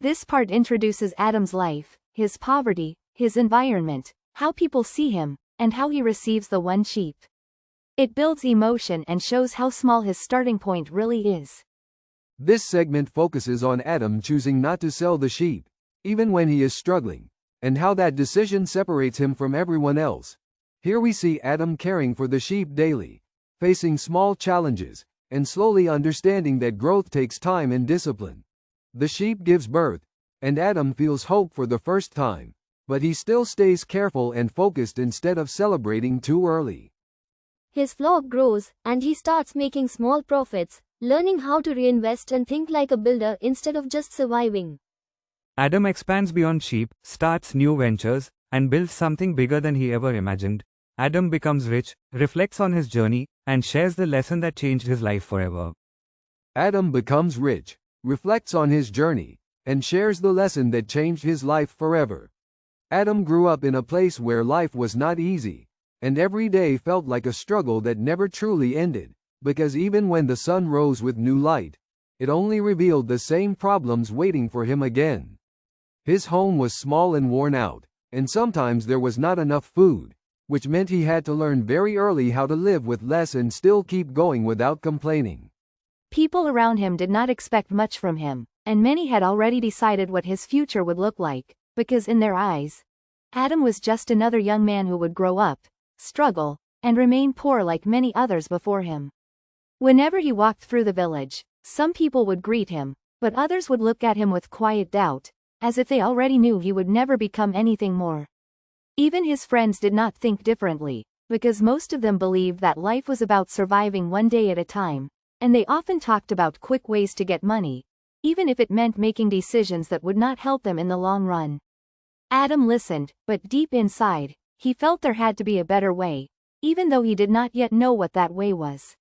This part introduces Adam's life, his poverty, his environment, how people see him, and how he receives the one sheep. It builds emotion and shows how small his starting point really is. This segment focuses on Adam choosing not to sell the sheep, even when he is struggling, and how that decision separates him from everyone else. Here we see Adam caring for the sheep daily, facing small challenges, and slowly understanding that growth takes time and discipline. The sheep gives birth, and Adam feels hope for the first time, but he still stays careful and focused instead of celebrating too early. His flock grows, and he starts making small profits, learning how to reinvest and think like a builder instead of just surviving. Adam expands beyond sheep, starts new ventures, and builds something bigger than he ever imagined. Adam becomes rich, reflects on his journey, and shares the lesson that changed his life forever. Adam becomes rich, reflects on his journey, and shares the lesson that changed his life forever. Adam grew up in a place where life was not easy, and every day felt like a struggle that never truly ended, because even when the sun rose with new light, it only revealed the same problems waiting for him again. His home was small and worn out, and sometimes there was not enough food, which meant he had to learn very early how to live with less and still keep going without complaining. People around him did not expect much from him, and many had already decided what his future would look like, because in their eyes, Adam was just another young man who would grow up, struggle, and remain poor like many others before him. Whenever he walked through the village, some people would greet him, but others would look at him with quiet doubt, as if they already knew he would never become anything more. Even his friends did not think differently, because most of them believed that life was about surviving one day at a time, and they often talked about quick ways to get money, even if it meant making decisions that would not help them in the long run. Adam listened, but deep inside, he felt there had to be a better way, even though he did not yet know what that way was.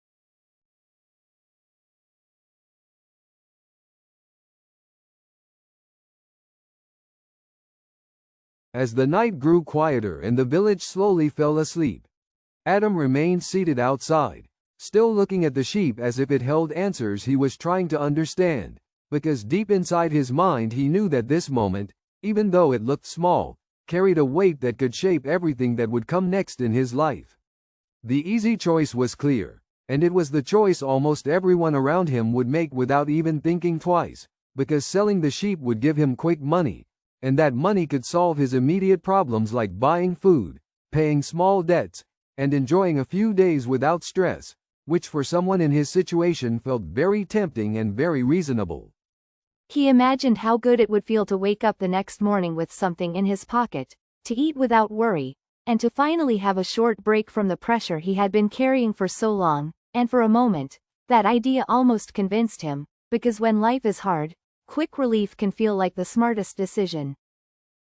As the night grew quieter and the village slowly fell asleep, Adam remained seated outside, still looking at the sheep as if it held answers he was trying to understand, because deep inside his mind he knew that this moment, even though it looked small, carried a weight that could shape everything that would come next in his life. The easy choice was clear, and it was the choice almost everyone around him would make without even thinking twice, because selling the sheep would give him quick money, and that money could solve his immediate problems like buying food, paying small debts, and enjoying a few days without stress, which for someone in his situation felt very tempting and very reasonable. He imagined how good it would feel to wake up the next morning with something in his pocket, to eat without worry, and to finally have a short break from the pressure he had been carrying for so long, and for a moment, that idea almost convinced him, because when life is hard, quick relief can feel like the smartest decision.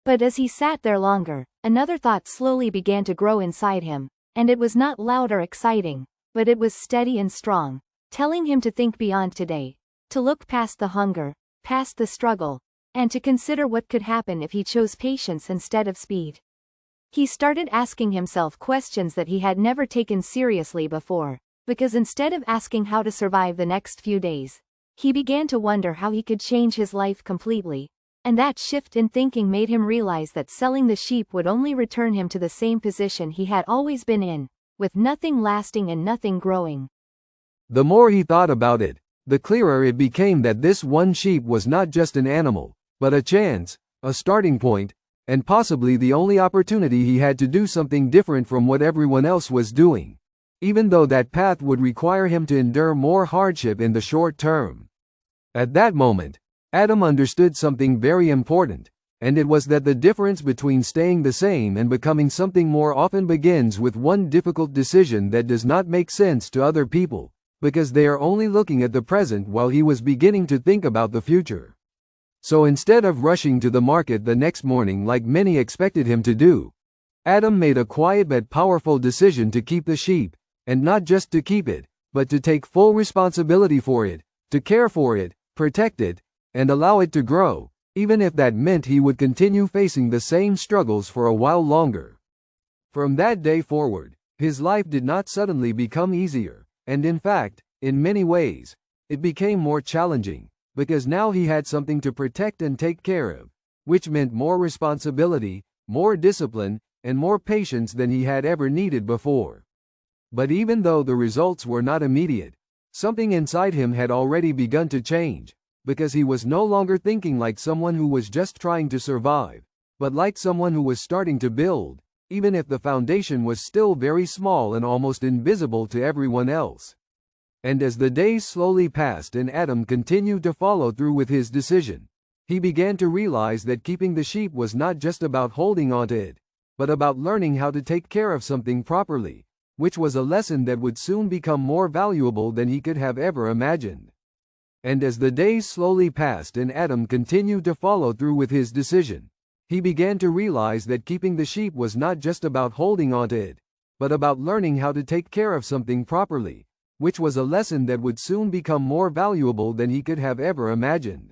But as he sat there longer, another thought slowly began to grow inside him, and it was not loud or exciting, but it was steady and strong, telling him to think beyond today, to look past the hunger, past the struggle, and to consider what could happen if he chose patience instead of speed. He started asking himself questions that he had never taken seriously before, because instead of asking how to survive the next few days, he began to wonder how he could change his life completely, and that shift in thinking made him realize that selling the sheep would only return him to the same position he had always been in, with nothing lasting and nothing growing. The more he thought about it, the clearer it became that this one sheep was not just an animal, but a chance, a starting point, and possibly the only opportunity he had to do something different from what everyone else was doing, even though that path would require him to endure more hardship in the short term. At that moment, Adam understood something very important, and it was that the difference between staying the same and becoming something more often begins with one difficult decision that does not make sense to other people, because they are only looking at the present while he was beginning to think about the future. So instead of rushing to the market the next morning like many expected him to do, Adam made a quiet but powerful decision to keep the sheep, and not just to keep it, but to take full responsibility for it, to care for it, protect it, and allow it to grow, even if that meant he would continue facing the same struggles for a while longer. From that day forward, his life did not suddenly become easier, and in fact, in many ways, it became more challenging, because now he had something to protect and take care of, which meant more responsibility, more discipline, and more patience than he had ever needed before. But even though the results were not immediate, something inside him had already begun to change, because he was no longer thinking like someone who was just trying to survive, but like someone who was starting to build, even if the foundation was still very small and almost invisible to everyone else. And as the days slowly passed and Adam continued to follow through with his decision, he began to realize that keeping the sheep was not just about holding on to it, but about learning how to take care of something properly, which was a lesson that would soon become more valuable than he could have ever imagined. And as the days slowly passed and Adam continued to follow through with his decision, he began to realize that keeping the sheep was not just about holding on to it, but about learning how to take care of something properly, which was a lesson that would soon become more valuable than he could have ever imagined.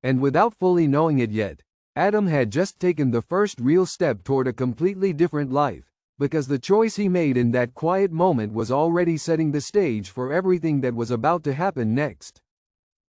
And without fully knowing it yet, Adam had just taken the first real step toward a completely different life, because the choice he made in that quiet moment was already setting the stage for everything that was about to happen next.